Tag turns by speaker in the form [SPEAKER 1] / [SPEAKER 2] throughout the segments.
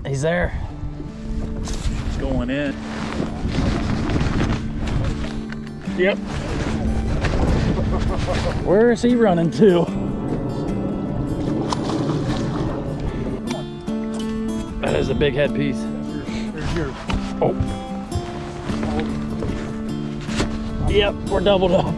[SPEAKER 1] He's there.
[SPEAKER 2] He's going in. Yep.
[SPEAKER 1] Where is he running to? That is a big headpiece.
[SPEAKER 2] There's yours.
[SPEAKER 1] Oh. Yep, we're doubled up.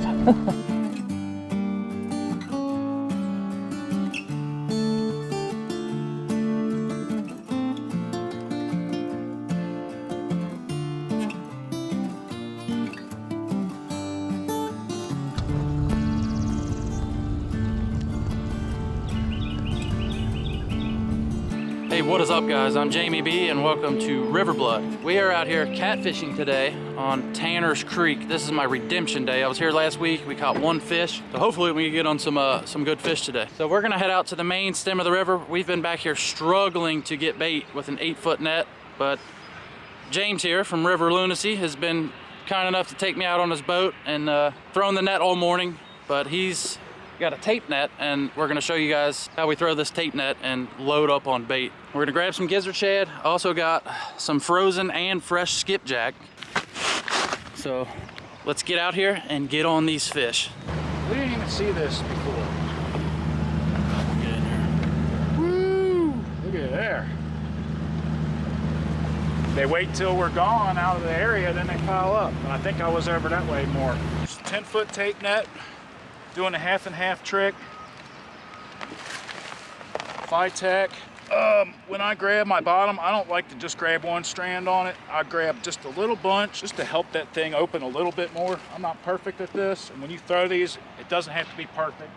[SPEAKER 1] Hey, what is up guys? I'm Jamie B and welcome to Riverblood. We are out here catfishing today on Tanner's Creek. This is my redemption day. I was here last week. We caught one fish. So hopefully we can get on some good fish today. So we're gonna head out to the main stem of the river. We've been back here struggling to get bait with an 8-foot net, but James here from River Lunacy has been kind enough to take me out on his boat and thrown the net all morning, but he's got a tape net and we're gonna show you guys how we throw this tape net and load up on bait. We're gonna grab some gizzard shad. Also got some frozen and fresh skipjack. So let's get out here and get on these fish.
[SPEAKER 2] We didn't even see this before.
[SPEAKER 1] Get in here.
[SPEAKER 2] Woo! Look at it there. They wait till we're gone out of the area, then they pile up. And I think I was over that way more. Just a 10-foot tape net. Doing a half and half trick. Phytech. When I grab my bottom, I don't like to just grab one strand on it. I grab just a little bunch just to help that thing open a little bit more. I'm not perfect at this, and when you throw these, it doesn't have to be perfect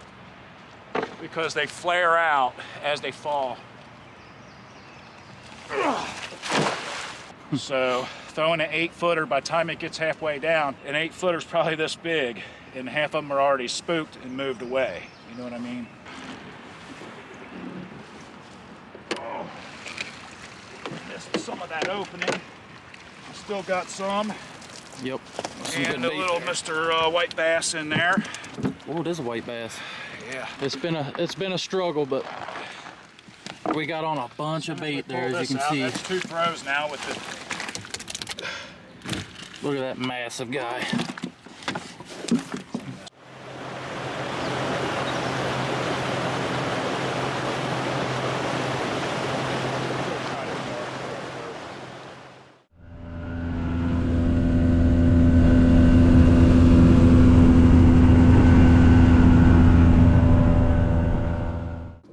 [SPEAKER 2] because they flare out as they fall. So throwing an 8-footer, by the time it gets halfway down, an 8-footer is probably this big, and half of them are already spooked and moved away. You know what I mean? Oh. Missed some of that opening. Still got some.
[SPEAKER 1] Yep.
[SPEAKER 2] And a little there. Mr. White Bass in there.
[SPEAKER 1] Oh, it is a white bass.
[SPEAKER 2] Yeah.
[SPEAKER 1] It's been a struggle, but we got on a bunch of bait there, as you can see.
[SPEAKER 2] That's 2 throws now with it.
[SPEAKER 1] Look at that massive guy.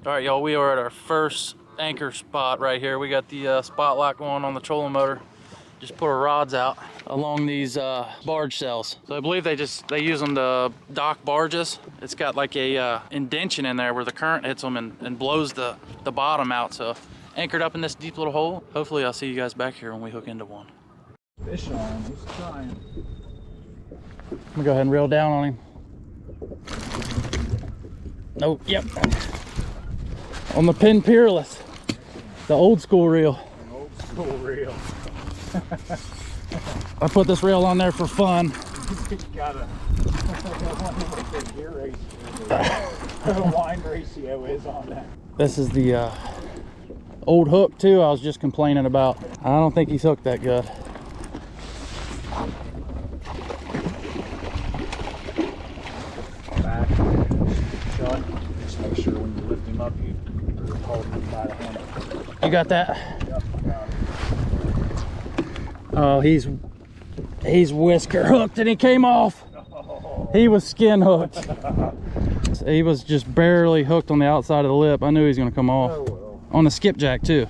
[SPEAKER 1] All right, y'all, we are at our first anchor spot right here. We got the spot lock going on the trolling motor. Just put our rods out along these barge cells. So I believe they use them to dock barges. It's got like a indention in there where the current hits them and blows the bottom out. So anchored up in this deep little hole. Hopefully I'll see you guys back here when we hook into one.
[SPEAKER 2] Fish on him, he's trying.
[SPEAKER 1] I'm gonna go ahead and reel down on him. Nope, yep. On the Pin Peerless, the old school reel.
[SPEAKER 2] Old school reel.
[SPEAKER 1] I put this reel on there for fun.
[SPEAKER 2] Gotta gear ratio. The wind ratio is on that.
[SPEAKER 1] This is the old hook too I was just complaining about. I don't think he's hooked that good.
[SPEAKER 2] Back, shut. Just make sure when you lift him up, you hold him by the handle.
[SPEAKER 1] You got that?
[SPEAKER 2] Yep, got it.
[SPEAKER 1] Oh, he's whisker hooked and he came off.
[SPEAKER 2] Oh.
[SPEAKER 1] He was skin hooked. He was just barely hooked on the outside of the lip. I knew he was gonna come off.
[SPEAKER 2] Oh, well.
[SPEAKER 1] On the skipjack too.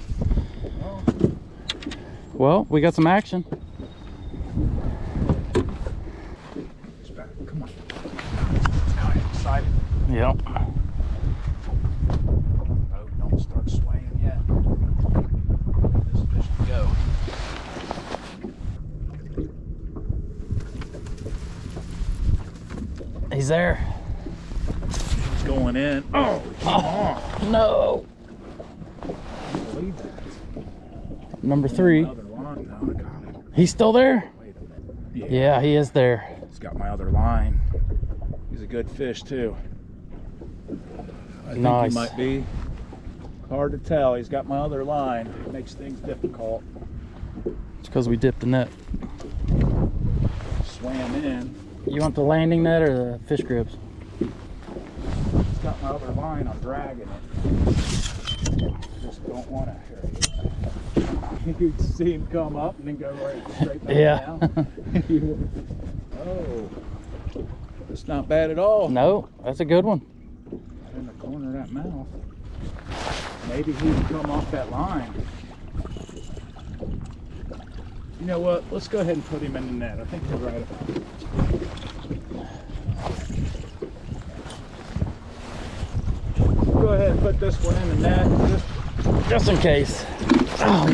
[SPEAKER 1] Well, we got some action.
[SPEAKER 2] Come on. Now I'm excited.
[SPEAKER 1] Yep.
[SPEAKER 2] Oh, don't start swaying yet. This fish can go.
[SPEAKER 1] He's there.
[SPEAKER 2] He's going in. Oh,
[SPEAKER 1] No.
[SPEAKER 2] believe that.
[SPEAKER 1] Number 3.
[SPEAKER 2] Other line. No, I got him.
[SPEAKER 1] He's still there?
[SPEAKER 2] Wait a minute.
[SPEAKER 1] Yeah, he is there.
[SPEAKER 2] He's got my other line. He's a good fish too. I think
[SPEAKER 1] Nice.
[SPEAKER 2] he might be. Hard to tell. He's got my other line. It makes things difficult.
[SPEAKER 1] It's because we dipped the net.
[SPEAKER 2] Swam in.
[SPEAKER 1] You want the landing net or the fish grips?
[SPEAKER 2] He's got my other line. I'm dragging it. Just don't want to. You'd see him come up and then go right straight back down. Oh, it's not bad at all.
[SPEAKER 1] No, that's a good one.
[SPEAKER 2] Right in the corner of that mouth. Maybe he can come off that line. You know what? Let's go ahead and put him in the net. I think we're right about it. Go ahead and put this one in the net.
[SPEAKER 1] Just in case. Oh,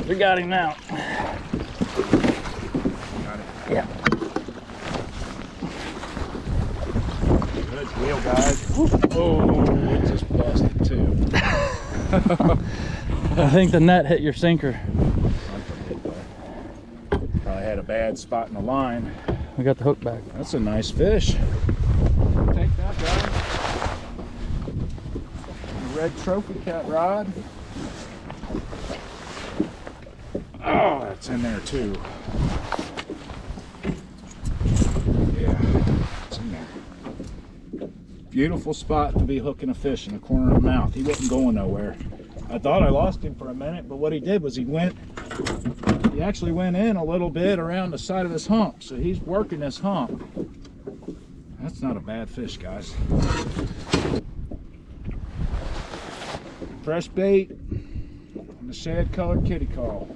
[SPEAKER 1] we got him now.
[SPEAKER 2] Got it.
[SPEAKER 1] Yeah.
[SPEAKER 2] Good deal, guys. Oh, it just busted too.
[SPEAKER 1] I think the net hit your sinker.
[SPEAKER 2] Probably had a bad spot in the line.
[SPEAKER 1] We got the hook back.
[SPEAKER 2] That's a nice fish. Take that, guys. Red trophy cat rod. Oh, that's in there too. Yeah, it's in there. Beautiful spot to be hooking a fish in the corner of the mouth. He wasn't going nowhere. I thought I lost him for a minute, but what he did was he actually went in a little bit around the side of his hump. So he's working this hump. That's not a bad fish, guys. Fresh bait and the shad colored kitty call.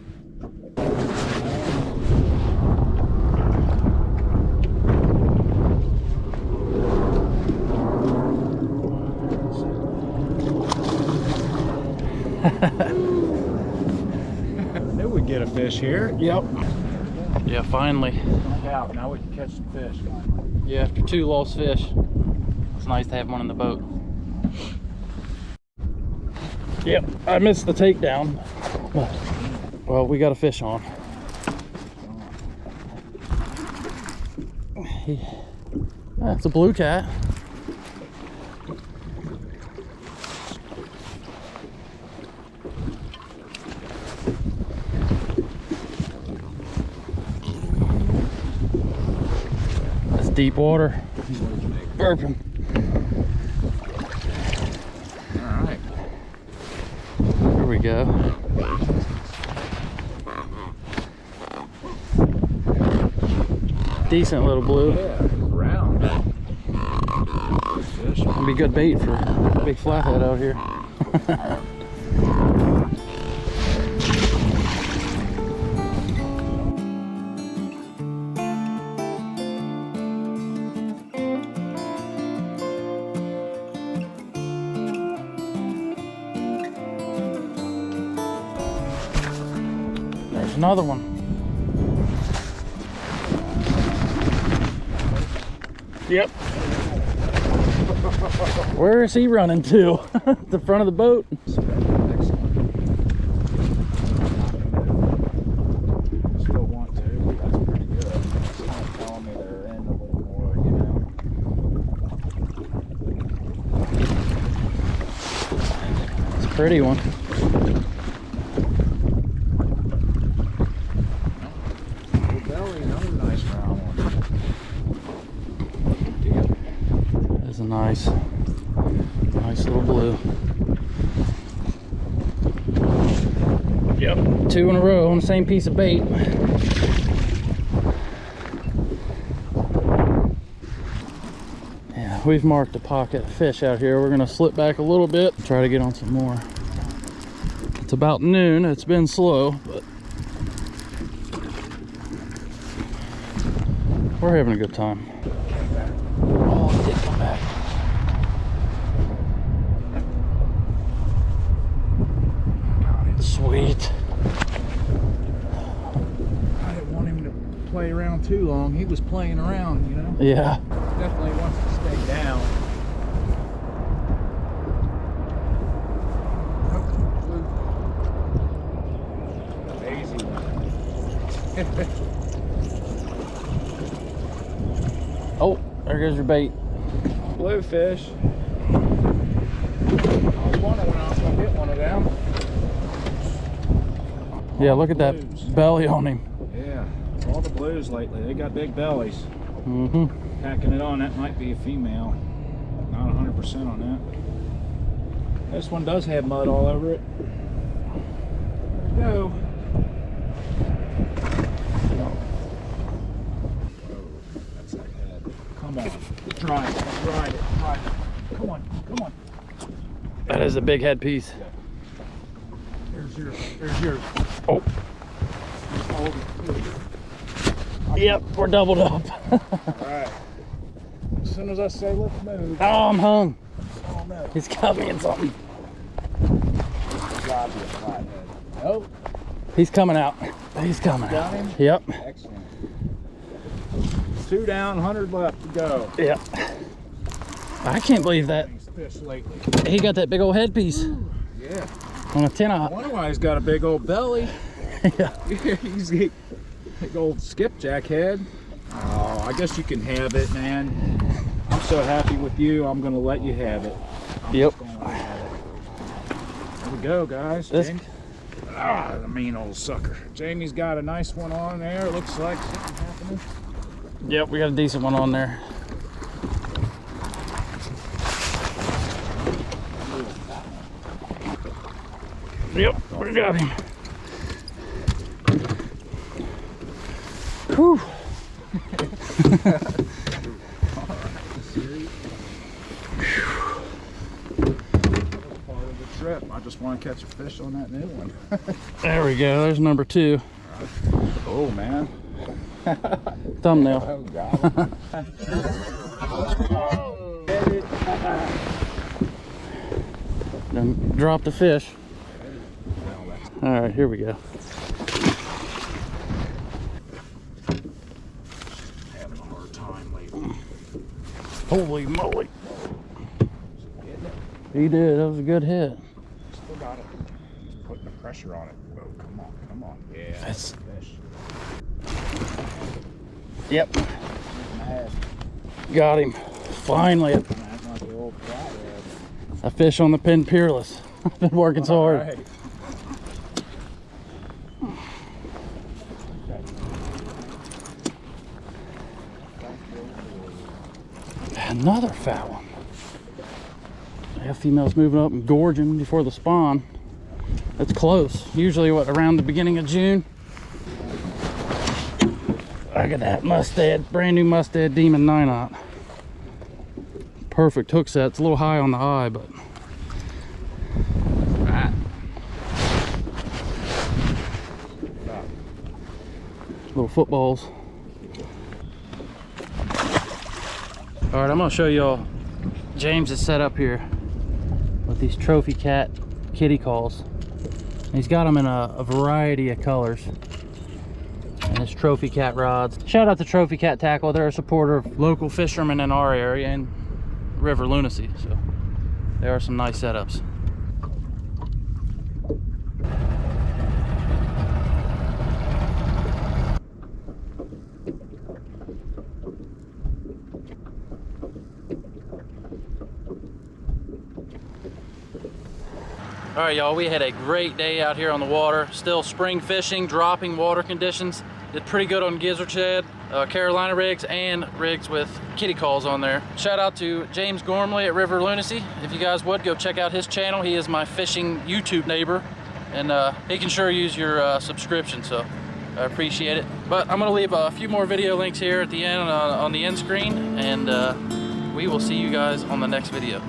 [SPEAKER 2] Knew we'd get a fish here.
[SPEAKER 1] Yep. Yeah, finally.
[SPEAKER 2] Out. Now we can catch some fish. Finally.
[SPEAKER 1] Yeah, after 2 lost fish. It's nice to have one in the boat. Yep, I missed the takedown. Well, we got a fish on. That's a blue cat. That's deep water. Burping.
[SPEAKER 2] All right.
[SPEAKER 1] Here we go. Decent little blue.
[SPEAKER 2] Yeah, round. Fish.
[SPEAKER 1] It'd be good bait for a big flathead out here. There's another one. Yep. Where is he running to? The front of the boat?
[SPEAKER 2] Still want to. That's pretty good. It's kind of telling me they're in a little more, you know.
[SPEAKER 1] It's a pretty one.
[SPEAKER 2] Full belly, another nice round one.
[SPEAKER 1] That's a nice little blue. Yep, 2 in a row on the same piece of bait. Yeah, we've marked a pocket of fish out here. We're gonna slip back a little bit, try to get on some more. It's about noon. It's been slow, but we're having a good time. Oh, it did come back. Sweet.
[SPEAKER 2] I didn't want him to play around too long. He was playing around, you know.
[SPEAKER 1] Yeah.
[SPEAKER 2] Definitely wants to stay down. Easy one.
[SPEAKER 1] Oh, there goes your bait.
[SPEAKER 2] Bluefish.
[SPEAKER 1] Yeah, look at that
[SPEAKER 2] Blues.
[SPEAKER 1] belly on him.
[SPEAKER 2] Yeah, all the blues lately, they got big bellies.
[SPEAKER 1] Mm-hmm.
[SPEAKER 2] Packing it on, that might be a female. Not 100% on that. This one does have mud all over it. There we go. That's that head. Come on, drive it, drive it, drive it. Come on, come on.
[SPEAKER 1] That is a big head piece.
[SPEAKER 2] There's yours, there's yours.
[SPEAKER 1] Oh.
[SPEAKER 2] Hold it.
[SPEAKER 1] Yep, we're doubled up.
[SPEAKER 2] Alright. As soon as I say let's move.
[SPEAKER 1] Oh, I'm hung.
[SPEAKER 2] Oh no.
[SPEAKER 1] He's got me in something.
[SPEAKER 2] Gotta be a flathead. Nope.
[SPEAKER 1] He's coming out. He's coming
[SPEAKER 2] Got
[SPEAKER 1] out.
[SPEAKER 2] him?
[SPEAKER 1] Yep.
[SPEAKER 2] Excellent. 2 down, 100 left to go.
[SPEAKER 1] Yep. I can't believe that.
[SPEAKER 2] Fish lately.
[SPEAKER 1] He got that big old head piece
[SPEAKER 2] Yeah.
[SPEAKER 1] on a 10
[SPEAKER 2] I
[SPEAKER 1] aught.
[SPEAKER 2] wonder why he's got a big old belly.
[SPEAKER 1] Yeah.
[SPEAKER 2] He's a big old skipjack head. Oh, I guess you can have it, man. I'm so happy with you. I'm gonna let you have it.
[SPEAKER 1] Yep.
[SPEAKER 2] There we go, guys.
[SPEAKER 1] This-
[SPEAKER 2] Jamie. Ah, the mean old sucker. Jamie's got a nice one on there. Looks like something happening.
[SPEAKER 1] Yep, we got a decent one on there. Yep, we got him. Whew.
[SPEAKER 2] Part of the trip. I just want to catch a fish on that new one.
[SPEAKER 1] There we go. There's number 2.
[SPEAKER 2] Oh man.
[SPEAKER 1] Thumbnail.
[SPEAKER 2] Oh god.
[SPEAKER 1] Then drop the fish. All right, here we go.
[SPEAKER 2] Having a hard time lately.
[SPEAKER 1] Holy moly. He did. That was a good hit.
[SPEAKER 2] Still got it. Just putting the pressure on it. Oh, come on, come on. Yeah,
[SPEAKER 1] That's-
[SPEAKER 2] fish.
[SPEAKER 1] Yep.
[SPEAKER 2] Mad.
[SPEAKER 1] Got him. Finally.
[SPEAKER 2] That's not the old flathead.
[SPEAKER 1] A fish on the pin peerless. I've been working so hard.
[SPEAKER 2] Alright.
[SPEAKER 1] Another fat one. Yeah, females moving up and gorging before the spawn. That's close. Usually, what, around the beginning of June? Look at that Mustad, brand new Mustad Demon 9/0. Perfect hook set. It's a little high on the eye, but little footballs. All right, I'm gonna show y'all James is set up here with these trophy cat kitty calls. He's got them in a variety of colors. And his trophy cat rods. Shout out to Trophy Cat Tackle. They're a supporter of local fishermen in our area and River Lunacy. So there are some nice setups. All right, y'all, we had a great day out here on the water. Still spring fishing, dropping water conditions. Did pretty good on gizzard shad, Carolina rigs, and rigs with kitty calls on there. Shout out to James Gormley at River Lunacy. If you guys would, go check out his channel. He is my fishing YouTube neighbor, and he can sure use your subscription, so I appreciate it. But I'm gonna leave a few more video links here at the end on the end screen, and we will see you guys on the next video.